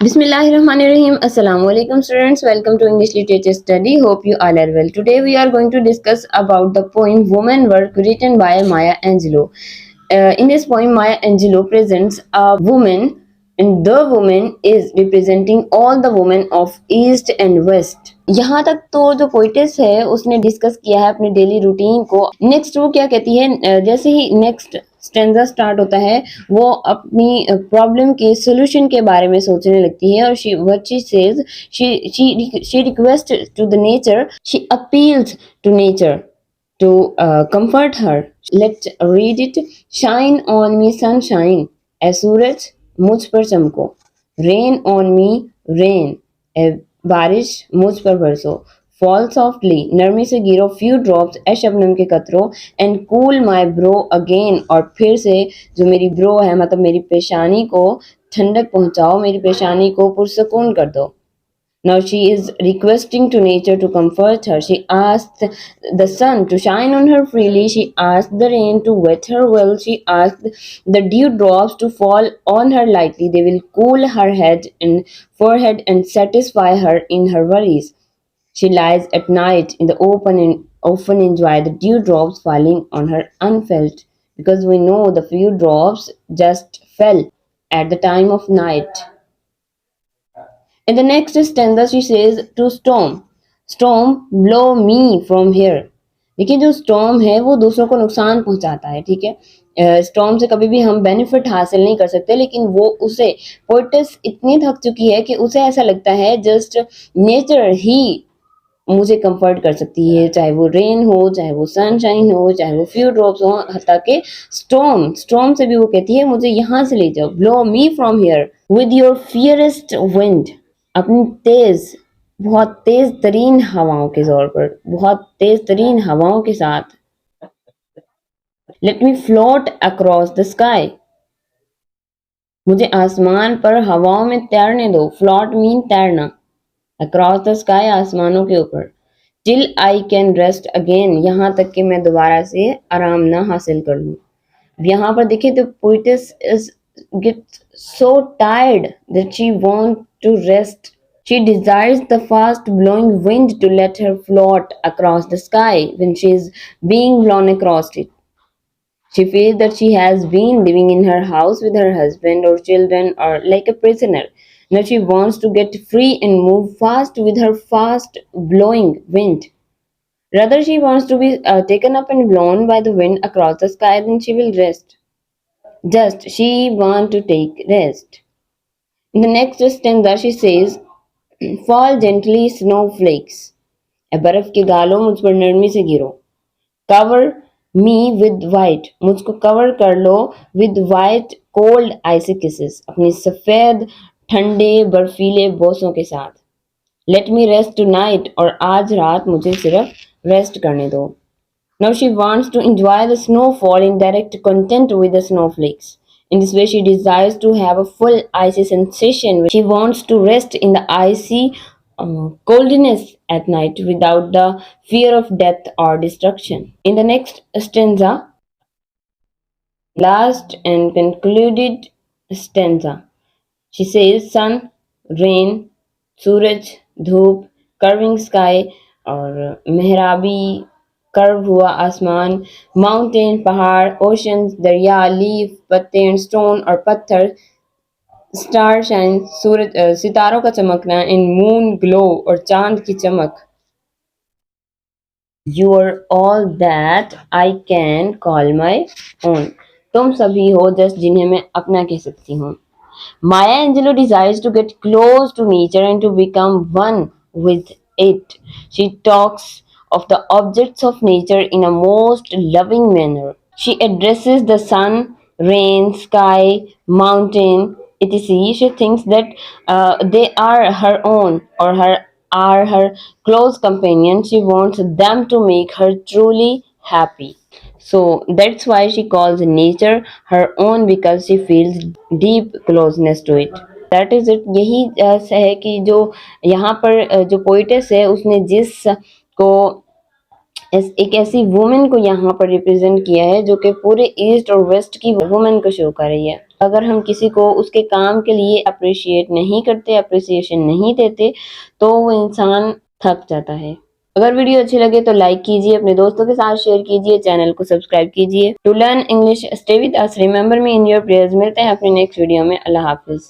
Bismillahirrahmanirrahim. Assalamualaikum students. Welcome to English Literature Study. Hope you all are well. Today we are going to discuss about the poem Woman Work written by Maya Angelou. In this poem, Maya Angelou presents a woman, and the woman is representing all the women of East and West. यहाँ तक तो जो poetess है उसने discuss किया है अपने daily routine को. नेक्स्ट वो क्या कहती है, जैसे ही नेक्स्ट स्टेंजा स्टार्ट होता है वो अपनी प्रॉब्लम के सोल्यूशन के बारे में सोचने लगती है और she says she request to the nature, she appeals to nature to comfort her. Let's read it. Shine on me, sunshine. ए सूरज मुझ पर चमको. Rain on me, rain. ए बारिश मुझ पर बरसो. Fall softly. नरमी से गिरो. Few drops. ए शबनम के कतरों. And cool my brow again. और फिर से जो मेरी ब्रो है मतलब मेरी पेशानी को ठंडक पहुंचाओ, मेरी पेशानी को पुरसकून कर दो. Now she is requesting to nature to comfort her. She asked the sun to shine on her freely. She asked the rain to wet her well. She asked the dewdrops to fall on her lightly. They will cool her head and forehead and satisfy her in her worries. She lies at night in the open and often enjoy the dewdrops falling on her unfelt, because we know the few drops just fell at the time of night. In the next stanza she says to storm blow me from here. देखिए जो storm है वो दूसरों को नुकसान पहुंचाता है, ठीक है. स्टॉर्म से कभी भी हम बेनिफिट हासिल नहीं कर सकते, लेकिन वो उसे पोइटेस इतनी थक चुकी है कि उसे ऐसा लगता है जस्ट नेचर ही मुझे कंफर्ट कर सकती है, चाहे वो रेन हो, चाहे वो सनशाइन हो, चाहे वो फ्यू ड्रॉप्स हो, हत्ता के स्टॉर्म से भी वो कहती है मुझे यहाँ से ले जाओ. Blow me from here with your fiercest wind. अपनी बहुत तेज तरीन हवाओं के जोर पर, बहुत तेज तरीन हवाओं के साथ. Let me float across the sky. मुझे आसमान पर हवाओं में तैरने दो. फ्लोट मीन तैरना. अक्रॉस द स्काई आसमानों के ऊपर. Till I can rest again. यहाँ तक कि मैं दोबारा से आराम ना हासिल कर लूँ. यहाँ पर देखिए तो poetess is get so tired that she wants to rest. She desires the fast blowing wind to let her float across the sky when she is being blown across it. She feels that she has been living in her house with her husband or children or like a prisoner. Now she wants to get free and move fast with her fast blowing wind. Rather, she wants to be taken up and blown by the wind across the sky, then she will rest. Just she want to take rest. In the next stanza she says, fall gently snowflakes. ए बर्फ के गालों मुझ पर नरमी से गिरो. Cover me with white. मुझको cover कर लो with white cold icy kisses. अपनी सफेद ठंडे बर्फीले बोसों के साथ. Let me rest tonight. और आज रात मुझे सिर्फ रेस्ट करने दो. Now she wants to enjoy the snowfall in direct contact with the snowflakes. In this way, she desires to have a full icy sensation. She wants to rest in the icy coldness at night without the fear of death or destruction. In the next stanza, last and concluded stanza, she says sun, rain, सूरज, धूप, curving sky और मेहराबी curve हुआ आसमान, mountain पहाड़, oceans दरिया, leaf पत्ते and stone और पत्थर, star shine सूरज सितारों का चमकना, इन मून ग्लो और चांद की चमक. You are all that I can call my own. तुम सभी हो जस्ट जिन्हें मैं अपना कह सकती हूँ. Maya Angelou desires to get close to nature and to become one with it. She talks of the objects of nature in a most loving manner. She addresses the sun, rain, sky, mountain, etc. She thinks that they are her own or are her close companions. She wants them to make her truly happy. So that's why she calls nature her own, because she feels deep closeness to it. That is it. यही है कि जो यहाँ पर जो poetess है उसने जिस को एक ऐसी वुमेन को यहाँ पर रिप्रेजेंट किया है जो कि पूरे ईस्ट और वेस्ट की वुमेन को शो कर रही है. अगर हम किसी को उसके काम के लिए अप्रिशिएट नहीं करते, अप्रिसिएशन नहीं देते, तो वो इंसान थक जाता है। अगर वीडियो अच्छी लगे तो लाइक कीजिए, अपने दोस्तों के साथ शेयर कीजिए, चैनल को सब्सक्राइब कीजिए। To learn English stay with us, remember me in your prayers. मिलते हैं अपने नेक्स्ट वीडियो में। अल्लाह हाफिज।